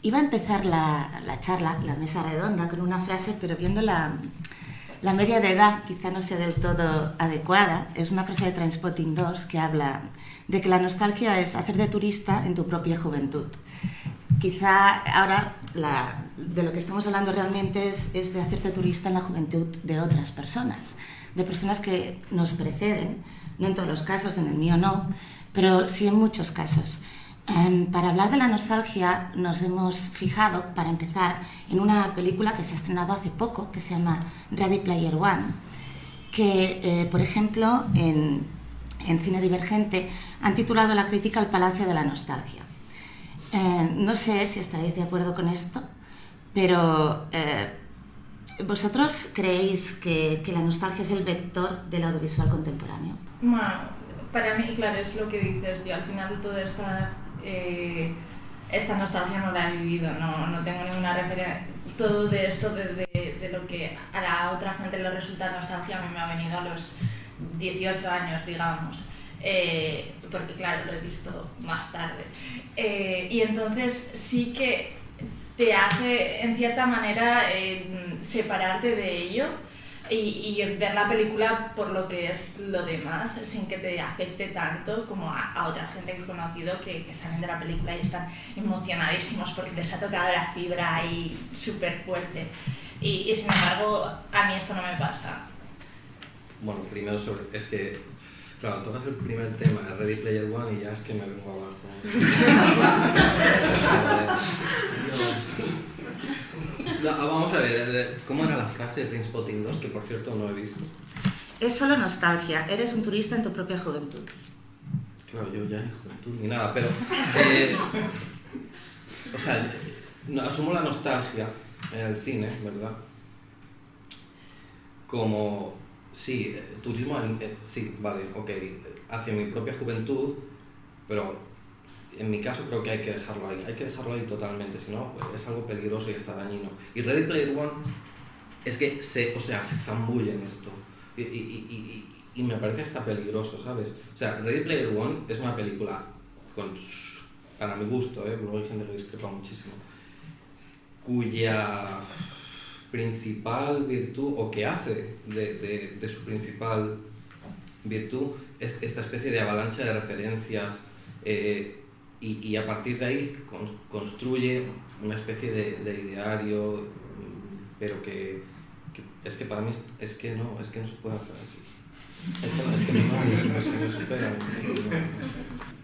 Iba a empezar la charla, la mesa redonda, con una frase, pero viendo la media de edad quizá no sea del todo adecuada. Es una frase de Trainspotting 2 que habla de que la nostalgia es hacer de turista en tu propia juventud. Quizá ahora de lo que estamos hablando realmente es de hacerte turista en la juventud de otras personas, de personas que nos preceden, no en todos los casos, en el mío no, pero sí en muchos casos. Para hablar de la nostalgia nos hemos fijado, para empezar, en una película que se ha estrenado hace poco, que se llama Ready Player One, que, por ejemplo, en Cine Divergente han titulado la crítica al Palacio de la Nostalgia. No sé si estaréis de acuerdo con esto, pero ¿vosotros creéis que la nostalgia es el vector del audiovisual contemporáneo? Bueno, para mí, claro, es lo que dices. Yo al final toda esta nostalgia no la he vivido, no tengo ninguna referencia. Todo de esto, de lo que a la otra gente le resulta nostalgia, a mí me ha venido a los 18 años, digamos. Porque claro, lo he visto más tarde. Y entonces sí que te hace, en cierta manera, separarte de ello y ver la película por lo que es lo demás, sin que te afecte tanto como a otra gente que he conocido que salen de la película y están emocionadísimos porque les ha tocado la fibra ahí súper fuerte. Y sin embargo, a mí esto no me pasa. Bueno, primero es que, claro, tocas el primer tema, Ready Player One, y ya es que me vengo abajo. Vamos a ver, ¿cómo era la frase de Trainspotting 2? Que por cierto no he visto. Es solo nostalgia, eres un turista en tu propia juventud. Claro, yo ya ni juventud ni nada, pero... o sea, asumo la nostalgia en el cine, ¿verdad? Como... Sí, turismo, sí, vale, ok, hacia mi propia juventud, pero en mi caso creo que hay que dejarlo ahí totalmente, si no es algo peligroso y está dañino. Y Ready Player One es que se zambulle en esto y me parece hasta peligroso, ¿sabes? O sea, Ready Player One es una película para mi gusto, luego hay gente que discrepa muchísimo, cuya principal virtud, o que hace de su principal virtud, es esta especie de avalancha de referencias, y a partir de ahí construye una especie de ideario, pero que es que para mí es que no se puede hacer así. Es que no se supera.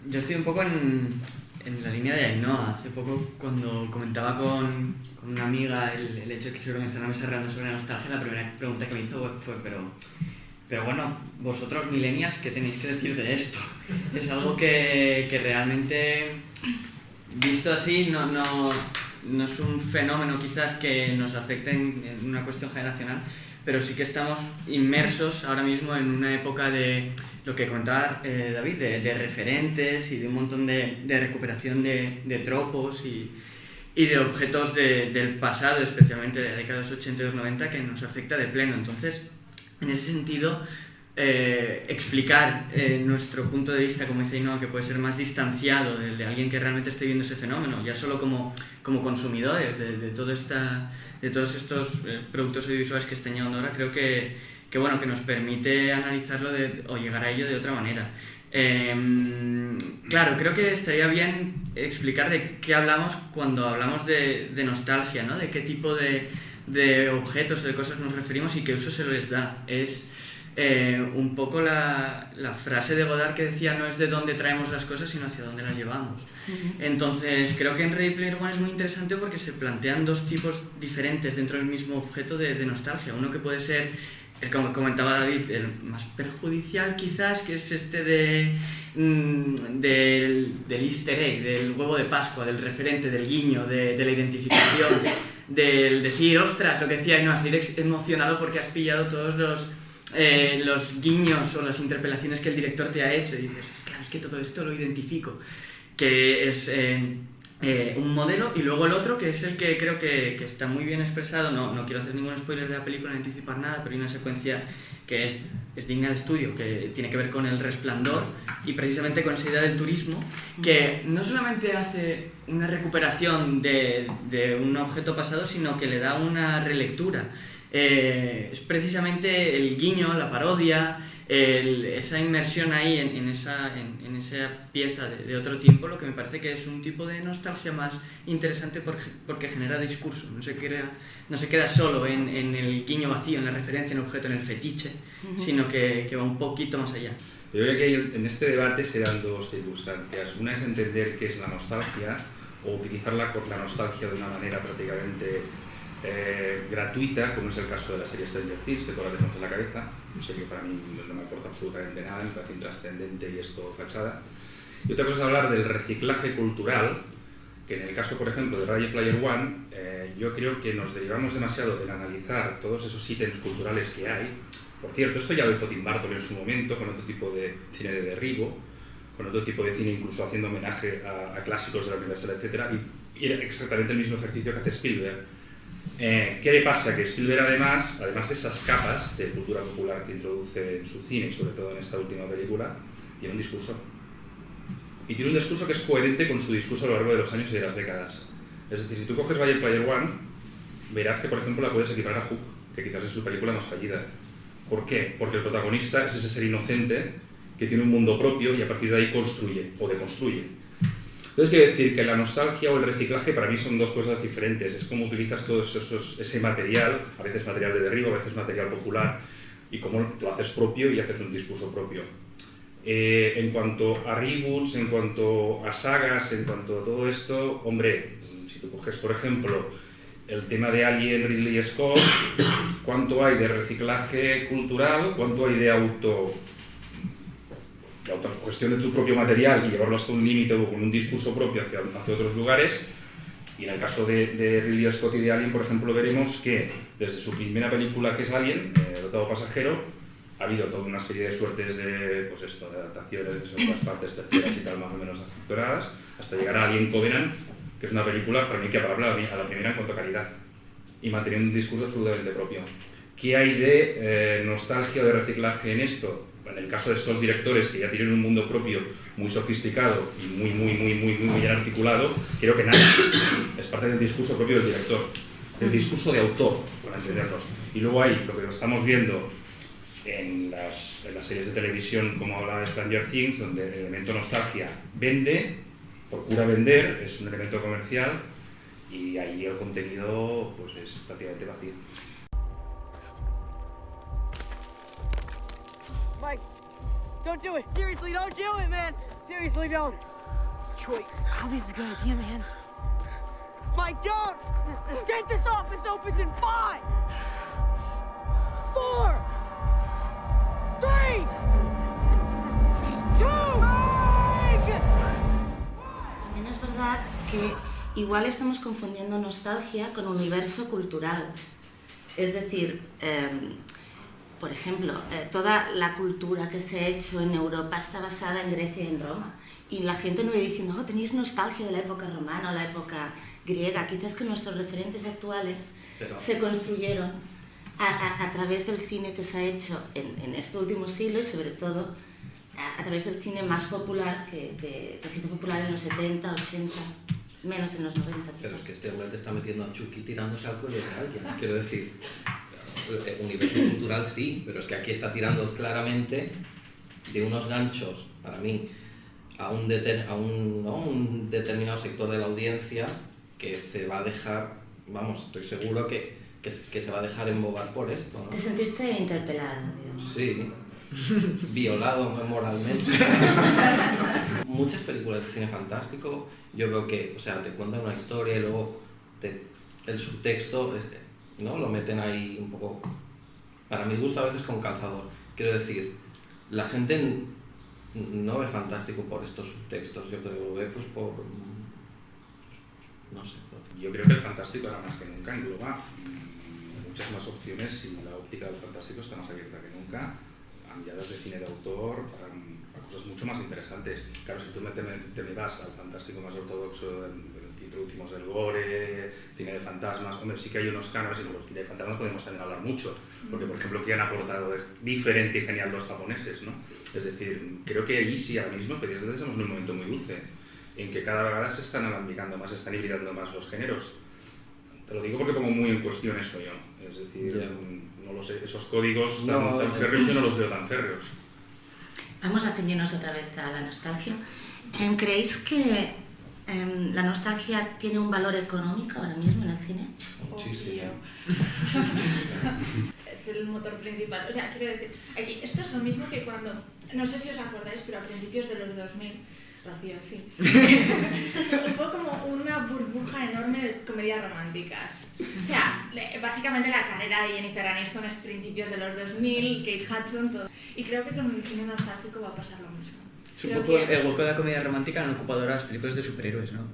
Yo estoy un poco en la línea de Ainhoa. Hace poco, cuando comentaba con una amiga el hecho de que se organizara una mesa redonda sobre la nostalgia, la primera pregunta que me hizo fue pero bueno, vosotros millennials, ¿qué tenéis que decir de esto? Es algo que realmente, visto así, no es un fenómeno quizás que nos afecte en una cuestión generacional, pero sí que estamos inmersos ahora mismo en una época de lo que comentaba David, de referentes y de un montón de recuperación de tropos y de objetos del pasado, especialmente de la década de los 80 y los 90, que nos afecta de pleno. Entonces, en ese sentido, explicar nuestro punto de vista, como dice Ainhoa, que puede ser más distanciado de alguien que realmente esté viendo ese fenómeno, ya solo como consumidores de todos estos productos audiovisuales que están llegando ahora, creo que nos permite analizarlo o llegar a ello de otra manera. Claro, creo que estaría bien explicar de qué hablamos cuando hablamos de nostalgia, ¿no? De qué tipo de objetos o de cosas nos referimos y qué uso se les da. Es un poco la frase de Godard que decía: no es de dónde traemos las cosas, sino hacia dónde las llevamos. Entonces, creo que en Ready Player One es muy interesante porque se plantean dos tipos diferentes dentro del mismo objeto de nostalgia. Uno que puede ser, como comentaba David, el más perjudicial quizás, que es este del easter egg, del huevo de Pascua, del referente, del guiño, de la identificación, del decir, ostras, lo que decía, no, ser emocionado porque has pillado todos los guiños o las interpelaciones que el director te ha hecho y dices, claro, es que todo esto lo identifico, que es un modelo, y luego el otro, que es el que creo que está muy bien expresado. No quiero hacer ningún spoiler de la película, ni anticipar nada, pero hay una secuencia que es digna de estudio, que tiene que ver con El Resplandor y precisamente con esa idea del turismo, que no solamente hace una recuperación de un objeto pasado, sino que le da una relectura. Es precisamente el guiño, la parodia, esa inmersión ahí en esa pieza de otro tiempo, lo que me parece que es un tipo de nostalgia más interesante porque genera discurso, no se queda solo en el guiño vacío, en la referencia, en el objeto, en el fetiche, sino que va un poquito más allá. Yo creo que en este debate se dan dos circunstancias. Una es entender qué es la nostalgia, o utilizar la nostalgia de una manera prácticamente gratuita, como es el caso de la serie Stranger Things, que todos la tenemos en la cabeza. Yo sé que para mí no me aporta absolutamente nada, me parece intrascendente y es todo fachada. Y otra cosa es hablar del reciclaje cultural, que en el caso, por ejemplo, de Ready Player One, yo creo que nos derivamos demasiado del analizar todos esos ítems culturales que hay. Por cierto, esto ya lo hizo Tim Burton en su momento, con otro tipo de cine de derribo, con otro tipo de cine incluso haciendo homenaje a clásicos de la Universal, etc. Y era exactamente el mismo ejercicio que hace Spielberg. ¿Qué le pasa? Que Spielberg además de esas capas de cultura popular que introduce en su cine, y sobre todo en esta última película, tiene un discurso. Y tiene un discurso que es coherente con su discurso a lo largo de los años y de las décadas. Es decir, si tú coges Ready Player One, verás que, por ejemplo, la puedes equiparar a Hook, que quizás es su película más fallida. ¿Por qué? Porque el protagonista es ese ser inocente que tiene un mundo propio y a partir de ahí construye o deconstruye. Entonces, quiero decir que la nostalgia o el reciclaje para mí son dos cosas diferentes. Es como utilizas todo ese material, a veces material de derribo, a veces material popular, y cómo lo haces propio y haces un discurso propio. En cuanto a reboots, en cuanto a sagas, en cuanto a todo esto, hombre, si tú coges, por ejemplo, el tema de Alien, Ridley Scott, ¿cuánto hay de reciclaje cultural? ¿Cuánto hay de autogestión de tu propio material y llevarlo hasta un límite o con un discurso propio hacia otros lugares? Y en el caso de Ridley Scott y de Alien, por ejemplo, veremos que desde su primera película, que es Alien, El octavo pasajero, ha habido toda una serie de suertes de adaptaciones de segundas partes, terceras y tal, más o menos aceptadas, hasta llegar a Alien Covenant, que es una película para mí que habla a la primera en cuanto a calidad y manteniendo un discurso absolutamente propio. ¿Qué hay de nostalgia o de reciclaje en esto? En el caso de estos directores que ya tienen un mundo propio muy sofisticado y muy bien articulado, creo que nada. Es parte del discurso propio del director, del discurso de autor, para entendernos. Y luego hay lo que estamos viendo en las series de televisión, como hablaba de Stranger Things, donde el elemento nostalgia vende, procura vender, es un elemento comercial, y ahí el contenido pues es prácticamente vacío. Mike, don't do it. Seriously, don't do it, man. Seriously, don't. Troy, I don't think it's a good idea, man. Mike, don't! Dentist office opens in 5, 4, 3, 2, Mike! También es verdad que igual estamos confundiendo nostalgia con universo cultural. Es decir, por ejemplo, toda la cultura que se ha hecho en Europa está basada en Grecia y en Roma. Y la gente no va diciendo, oh, tenéis nostalgia de la época romana o la época griega. Quizás que nuestros referentes actuales se construyeron a través del cine que se ha hecho en este último siglo y sobre todo a través del cine más popular que se hizo popular en los 70, 80, menos en los 90. Pero es que este hombre te está metiendo a Chucky tirándose al cuello de alguien, quiero decir. Universo cultural sí, pero es que aquí está tirando claramente de unos ganchos, para mí, a un determinado sector de la audiencia que se va a dejar, vamos, estoy seguro que se va a dejar embobar por esto, ¿no? ¿Te sentiste interpelado, digamos? Sí, violado moralmente. Muchas películas de cine fantástico, yo veo que, o sea, te cuentan una historia y luego el subtexto ¿no? Lo meten ahí un poco, para mi gusto a veces con calzador. Quiero decir, la gente no ve fantástico por estos subtextos, yo creo que lo ve pues por, no sé. Yo creo que el fantástico ahora más que nunca engloba muchas más opciones y la óptica del fantástico está más abierta que nunca a miradas de cine de autor, a cosas mucho más interesantes. Claro, si tú te me vas al fantástico más ortodoxo, introducimos el gore, cine de fantasmas. Hombre, sí que hay unos cánones y con los cine de fantasmas podemos también hablar mucho, porque por ejemplo, ¿qué han aportado diferente y genial los japoneses, ¿no? Es decir, creo que ahí sí, ahora mismo, Pediatras estamos en un momento muy dulce, en que cada vez se están alambicando más, se están hibridando más los géneros. Te lo digo porque pongo muy en cuestión eso yo, es decir, no lo sé, esos códigos tan férreos yo no los veo tan férreos. Vamos a ceñirnos otra vez a la nostalgia. ¿Creéis que la nostalgia tiene un valor económico ahora mismo en el cine? Muchísimo. Es el motor principal. O sea, quiero decir, aquí, esto es lo mismo que cuando, no sé si os acordáis, pero a principios de los 2000, Rocío, sí, fue como una burbuja enorme de comedias románticas. O sea, básicamente la carrera de Jennifer Aniston es principios de los 2000, Kate Hudson, todo. Y creo que con el cine nostálgico va a pasar lo mismo. Es un poco el hueco de la comedia romántica han ocupado ahora las películas de superhéroes, ¿no?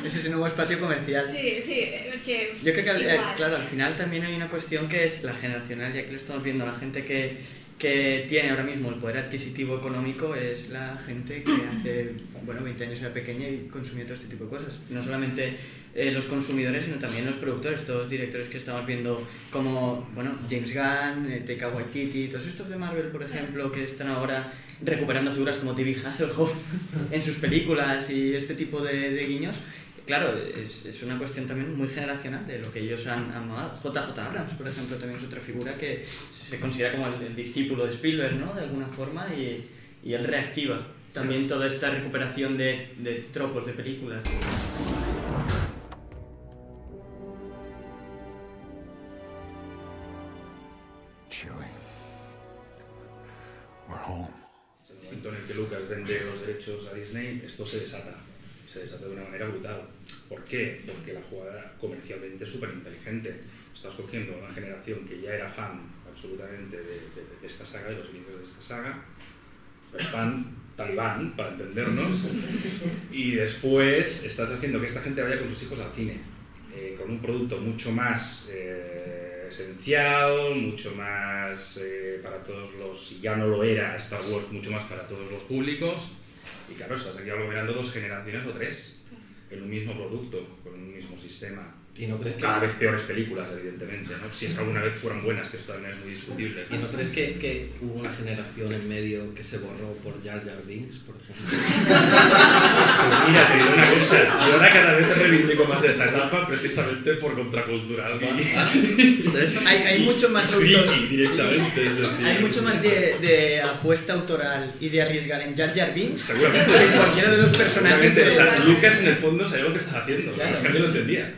Ese es un nuevo espacio comercial. Sí, es que... Yo creo que, claro, al final también hay una cuestión que es la generacional, ya que lo estamos viendo, la gente que tiene ahora mismo el poder adquisitivo económico es la gente que hace, 20 años era pequeña y consumía todo este tipo de cosas. No solamente los consumidores, sino también los productores, todos los directores que estamos viendo como, James Gunn, Taika Waititi, todos estos de Marvel, por ejemplo, que están ahora recuperando figuras como David Hasselhoff en sus películas y este tipo de guiños. Claro, es una cuestión también muy generacional de lo que ellos han amado. JJ Abrams, por ejemplo, también es otra figura que se considera como el discípulo de Spielberg, ¿no? De alguna forma, y él reactiva también toda esta recuperación de tropos de películas. We're home. En el momento en el que Lucas vende los derechos a Disney, esto se desata de una manera brutal. ¿Por qué? Porque la jugada comercialmente es súper inteligente. Estás cogiendo una generación que ya era fan absolutamente de esta saga, de los inicios de esta saga, fan talibán, para entendernos, y después estás haciendo que esta gente vaya con sus hijos al cine, con un producto mucho más esencial, mucho más para todos los, si ya no lo era Star Wars, mucho más para todos los públicos. Y claro, estás aquí aglomerando 2 generaciones o 3 en un mismo producto, con un mismo sistema. ¿Y no crees que cada vez peores películas, evidentemente, ¿no? Si es que alguna vez fueran buenas, que esto también es muy discutible. ¿Y no crees que hubo una generación en medio que se borró por Jar Jar Binks, por ejemplo? Pues mira, te digo una cosa, yo ahora cada vez reivindico más esa etapa precisamente por contracultural. Hay mucho más directamente, es decir, hay mucho más de apuesta autoral y de arriesgar en Jar Jar Binks seguramente que en cualquiera de los personajes. O sea, Lucas en el fondo sabía lo que estaba haciendo, claro. Es que nadie lo entendía.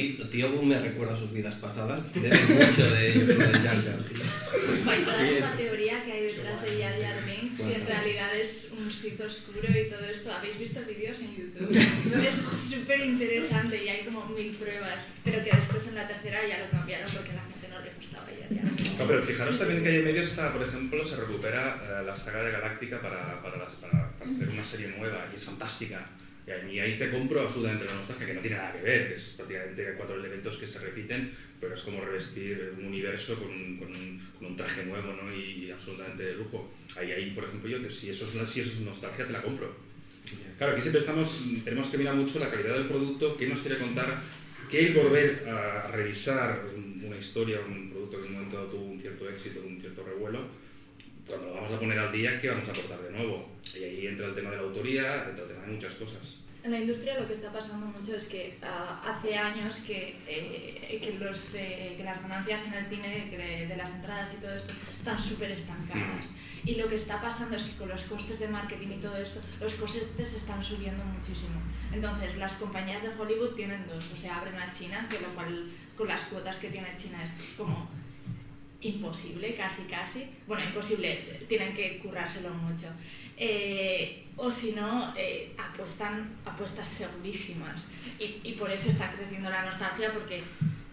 Tío Boom me recuerda a sus vidas pasadas, debe mucho de ello, de Jar Jar Binks. Toda esta teoría que hay detrás de Jar Jar Binks, que en realidad es un Sith oscuro y todo esto, ¿habéis visto vídeos en YouTube? Es súper interesante y hay como 1000 pruebas, pero que después en la tercera ya lo cambiaron porque a la gente no le gustaba Jar Jar Binks. No, pero fijaros también que ahí en medio está, por ejemplo, se recupera la saga de Galáctica para hacer una serie nueva y es fantástica. Y ahí te compro absolutamente la nostalgia, que no tiene nada que ver, que es prácticamente 4 elementos que se repiten, pero es como revestir un universo con un traje nuevo, ¿no? y absolutamente de lujo. Ahí, por ejemplo, si eso es nostalgia, te la compro. Claro, aquí siempre tenemos que mirar mucho la calidad del producto, qué nos quiere contar, qué volver a revisar una historia, un producto que en un momento dado tuvo un cierto éxito, un cierto revuelo. Cuando lo vamos a poner al día, ¿qué vamos a aportar de nuevo? Y ahí entra el tema de la autoría, entra el tema de muchas cosas. En la industria lo que está pasando mucho es que hace años que las ganancias en el cine de las entradas y todo esto están súper estancadas. Y lo que está pasando es que con los costes de marketing y todo esto, los costes están subiendo muchísimo. Entonces, las compañías de Hollywood tienen 2, o sea, abren a China, que lo cual con las cuotas que tiene China es como imposible, casi. Bueno, imposible, tienen que currárselo mucho. O si no, apuestas segurísimas. Y por eso está creciendo la nostalgia, porque,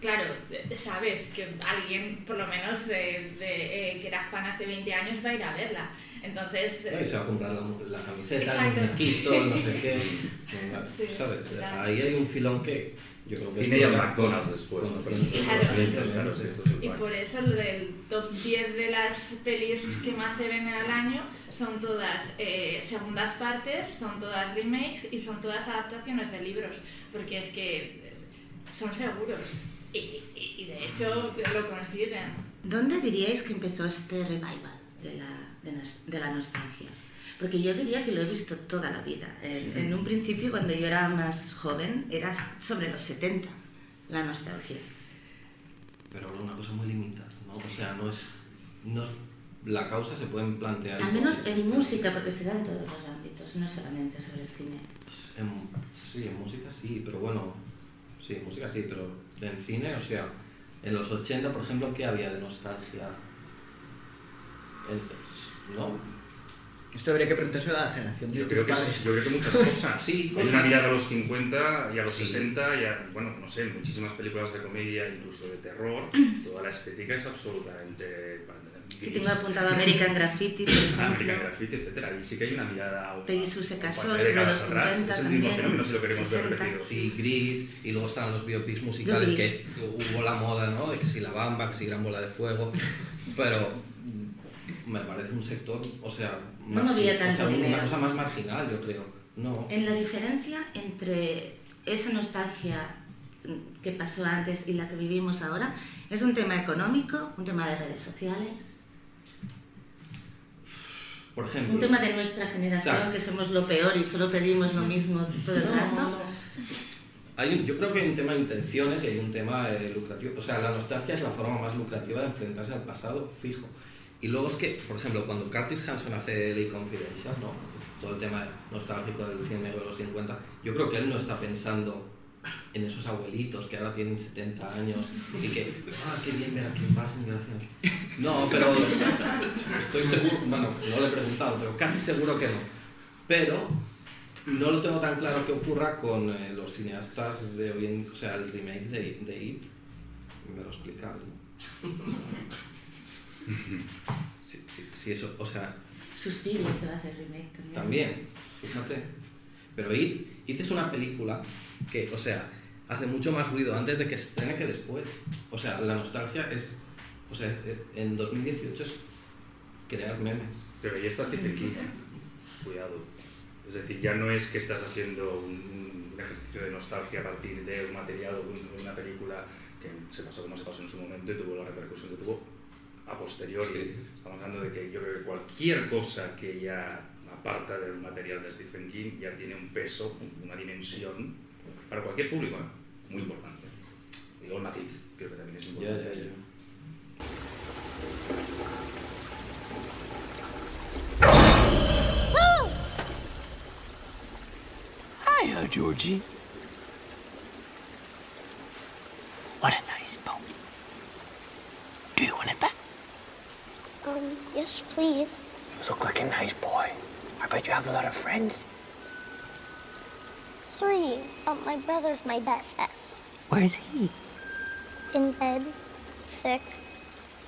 claro, sabes que alguien, por lo menos, que era fan hace 20 años, va a ir a verla. Entonces... Y se va a comprar la camiseta, exacto. el muñequito, no sé qué. Sí, ¿sabes? claro. Ahí hay un filón que Yo creo que Cine y al explota McDonald's después, ¿no? Pero Claro. los niños, claro, sí, esto es el Y pack. por eso el top 10 de las pelis que más se ven al año son todas segundas partes, son todas remakes y son todas adaptaciones de libros, porque es que son seguros y de hecho lo consiguen. ¿Dónde diríais que empezó este revival de la nostalgia? Porque yo diría que lo he visto toda la vida. En un principio, cuando yo era más joven, era sobre los 70, la nostalgia. Pero una cosa muy limitada, ¿no? O sea, no es la causa se pueden plantear... Al menos en música, porque se da en todos los ámbitos, no solamente sobre el cine. Sí, en música sí, pero bueno... Sí, en música sí, pero en cine, o sea... En los 80, por ejemplo, ¿qué había de nostalgia? ¿No? Esto habría que preguntárselo a la generación de Yo tus creo que padres. sí, yo creo que muchas cosas. Sí, Hay una mirada a los 50 y a los Sí. 60 y a, bueno, no sé, muchísimas películas de comedia, incluso de terror, toda la estética es absolutamente... Que tengo apuntado American Graffiti, por ejemplo. American Graffiti, etcétera. Y sí que hay una mirada... Peggy Sue se casó un par de sobre décadas los atrás. 50 Es el mismo también, fenómeno si lo queremos ver 60. repetido. Sí, Gris, y luego están los biopics musicales, que hubo la moda, ¿no? De que si La Bamba, que si Gran Bola de Fuego, pero me parece un sector, o sea... No movía tanto dinero. Una cosa más marginal, yo creo. No. En la diferencia entre esa nostalgia que pasó antes y la que vivimos ahora, ¿es un tema económico, un tema de redes sociales? Por ejemplo... Un tema de nuestra generación, Claro. que somos lo peor y solo pedimos lo mismo todo el rato. Yo creo que hay un tema de intenciones y hay un tema lucrativo. O sea, la nostalgia es la forma más lucrativa de enfrentarse al pasado, fijo. Y luego es que, por ejemplo, cuando Curtis Hanson hace LA Confidential, ¿no? Todo el tema nostálgico del cine negro de los 50, yo creo que él no está pensando en esos abuelitos que ahora tienen 70 años y que, qué bien ver a Kim Basinger haciendo... No, pero estoy seguro, bueno, no lo he preguntado, pero casi seguro que no. Pero no lo tengo tan claro que ocurra con los cineastas de hoy en... O sea, el remake de It, me lo explica, ¿no? Sí, eso, o sea... Suspiria se va a hacer remake también. También, fíjate. Pero It es una película que, o sea, hace mucho más ruido antes de que se estrene que después. O sea, la nostalgia es... O sea, en 2018 es crear memes. Pero ahí está Stephen King. Cuidado. Es decir, ya no es que estás haciendo un ejercicio de nostalgia a partir de un material o de una película que se pasó como se pasó en su momento y tuvo la repercusión que tuvo a posteriori. Sí. Estamos hablando de que yo creo que cualquier cosa que ya aparta del material de Stephen King ya tiene un peso, una dimensión para cualquier público, muy importante. Y luego el matiz, creo que también es importante. Ya. Hiya, Georgie. What a nice boat. Do you want it back? Yes, please. You look like a nice boy. I bet you have a lot of friends. 3. My brother's my best S. Where's he? In bed, sick.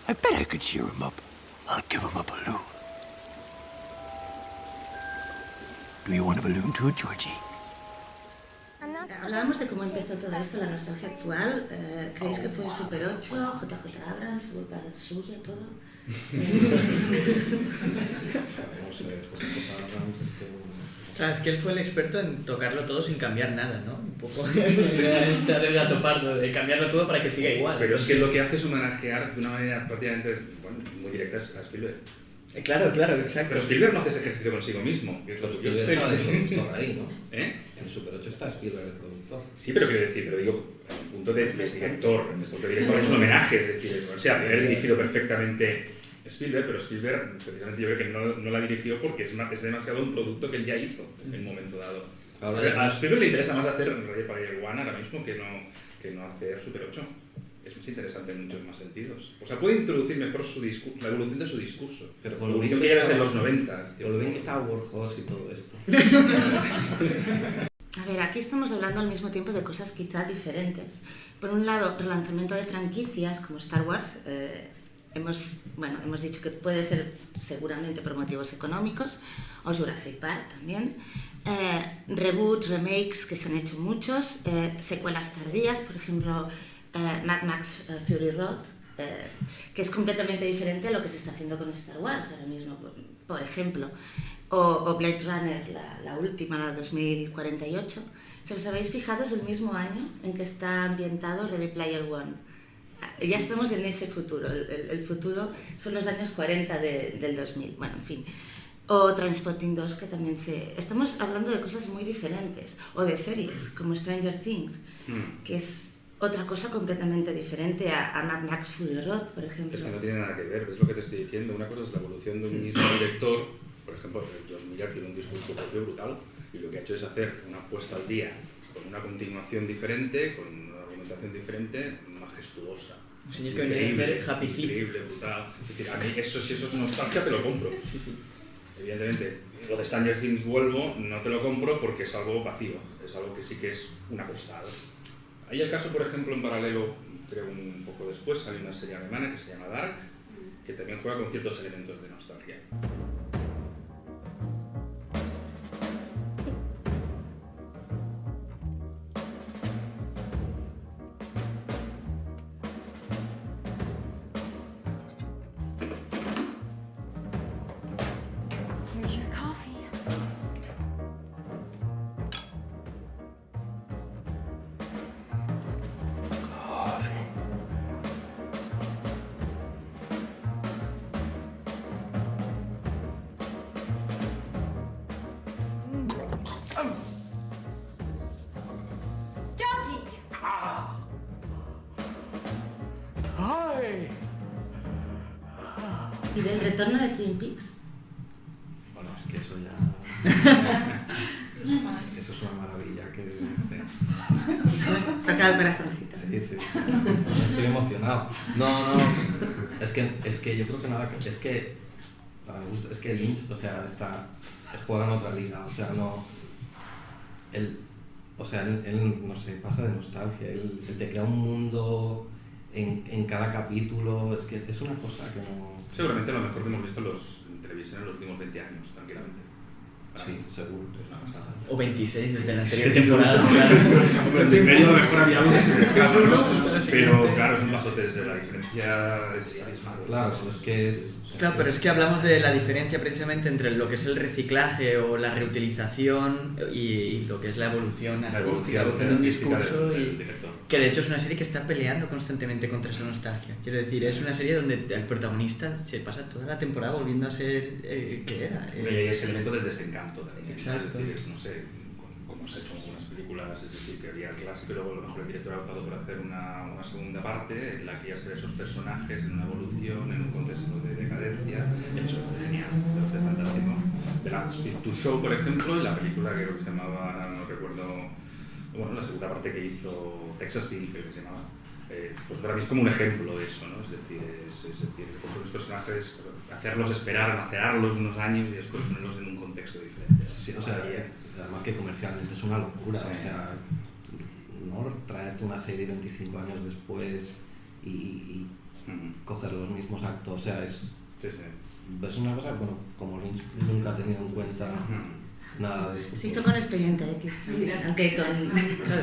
I bet I could cheer him up. I'll give him a balloon. Do you want a balloon too, Georgie? I'm not. Hablábamos de cómo empezó todo esto, la nostalgia actual. ¿Creéis que fue Super 8, JJ Abrams, fue culpa suya, todo? Claro, es que él fue el experto en tocarlo todo sin cambiar nada, ¿no? Un poco está del gato pardo, de cambiarlo todo para que siga igual. Pero es que lo que hace es homenajear de una manera prácticamente muy directa a Spielberg. Claro, exacto. Pero Spielberg no hace ese ejercicio consigo mismo, que es lo que yo Spielberg estaba de estoy... productor ahí, ¿no? ¿Eh? En Super 8 está Spielberg de productor. Sí, pero quiero decir, pero digo, en el punto de director, en el punto de director es un homenaje, es decir, o sea, haber dirigido perfectamente Spielberg, pero Spielberg precisamente yo creo que no la dirigió porque es demasiado un producto que él ya hizo en un momento dado. A Spielberg le interesa más hacer Ready Player One ahora mismo que no hacer Super 8. Es más interesante en muchos más sentidos. O sea, puede introducir mejor su discurso, la evolución de su discurso. Pero con lo bien que llegas en los 90. Con lo bien que estaba Warhorse y todo esto. A ver, aquí estamos hablando al mismo tiempo de cosas quizá diferentes. Por un lado, relanzamiento de franquicias como Star Wars, hemos dicho que puede ser seguramente por motivos económicos, o Jurassic Park también. Reboots, remakes, que se han hecho muchos, secuelas tardías, por ejemplo, Mad Max Fury Road, que es completamente diferente a lo que se está haciendo con Star Wars ahora mismo, por ejemplo, o Blade Runner, la última, la 2048. Si os habéis fijado, es el mismo año en que está ambientado Ready Player One. Ya estamos en ese futuro, el futuro son los años 40 del 2000, bueno, en fin. O Trainspotting 2, que también estamos hablando de cosas muy diferentes, o de series, como Stranger Things, que es otra cosa completamente diferente a Mad Max Fury Road, por ejemplo. Es que no tiene nada que ver, es lo que te estoy diciendo. Una cosa es la evolución de un mismo director, por ejemplo, George Miller tiene un discurso propio brutal, y lo que ha hecho es hacer una puesta al día, con una continuación diferente, con una argumentación diferente, majestuosa. Un señor que viene a hacer Happy Feet. Increíble, brutal. Es decir, a mí eso, si eso es nostalgia, te lo compro. Sí, sí. Evidentemente, lo de Stranger Things vuelvo, no te lo compro porque es algo vacío, es algo que sí que es una postada. Hay el caso, por ejemplo, en paralelo, creo un poco después, hay una serie alemana que se llama Dark, que también juega con ciertos elementos de nostalgia. Here's your coffee. Jackie! Hi. ¿Y del retorno de Twin Peaks? Bueno, es que eso ya... eso es una maravilla que... Sí. Toca el corazoncito. Sí, sí. Estoy emocionado. No. Es que yo creo que nada... Es que... Para mi gusto, es que Lynch, o sea, juega en otra liga. O sea, no... Él, no sé, pasa de nostalgia. Él te crea un mundo en cada capítulo. Es que es una cosa que no... Seguramente lo mejor que hemos visto en televisión en los últimos 20 años, tranquilamente. Sí, seguro. Es una pasada. O 26 desde la anterior temporada. Hombre, en medio a lo mejor había algo que se me escapa, ¿no? Pero claro, es un pasote desde la diferencia es abismal. Claro, es que es... Claro, pero es que hablamos de la diferencia precisamente entre lo que es el reciclaje o la reutilización y lo que es la evolución artística, de un discurso del director. que de hecho es una serie que está peleando constantemente contra esa nostalgia. Quiero decir, es una serie donde el protagonista se pasa toda la temporada volviendo a ser el que era. Y hay ese elemento del desencanto también. Exacto. Es decir, no sé, como se ha hecho en algunas películas, es decir, que había el clásico y luego a lo mejor el director ha optado por hacer una segunda parte en la que ya se ve esos personajes en una evolución, en un contexto de decadencia, y eso es genial, me parece fantástico. The Last Speed to Show, por ejemplo, y la película que creo que se llamaba, no recuerdo, bueno, la segunda parte que hizo Texasville, creo que se llamaba, pues para mí es como un ejemplo de eso, ¿no? Es decir, coger los personajes, hacerlos esperar, macerarlos unos años y después ponerlos en un contexto diferente. Sí, o sea, además que comercialmente es una locura, sí. O sea, ¿no? Traerte una serie 25 años después y coger los mismos actos, o sea, es una cosa, bueno, como Lynch nunca ha tenido en cuenta nada de esto. Se hizo con Expediente X también, aunque con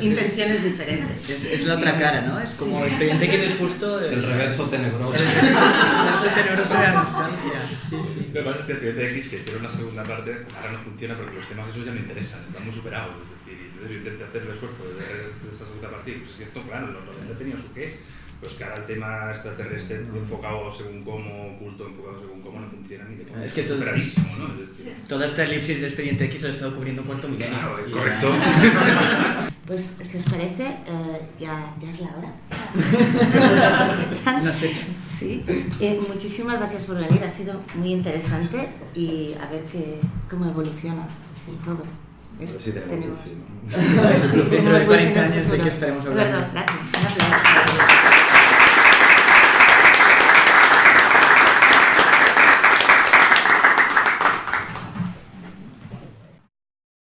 intenciones diferentes. Es la otra cara, ¿no? Es como Expediente X es justo... El reverso tenebroso. El reverso tenebroso de la nostalgia. Sí. Lo que pasa es que Expediente X, que hicieron la segunda parte, ahora no funciona porque los temas esos ya no interesan, están muy superados. Es decir, entonces yo intenté hacer el esfuerzo de ver esa segunda parte, pues es que esto, claro, los 90 tenía su qué. Pues que ahora el tema extraterrestre enfocado según cómo, oculto enfocado según cómo, no funciona ni de cómo. Es que todo, superadísimo, ¿no? Toda esta elipsis de Expediente X lo ha estado cubriendo Cuarto Milenio. Claro, correcto. Pues si os parece, ya es la hora. Nos echan. Sí. Muchísimas gracias por venir, ha sido muy interesante y a ver cómo evoluciona todo. A ver si tenemos un film. Dentro de 40 años de que estaremos hablando. Perdón,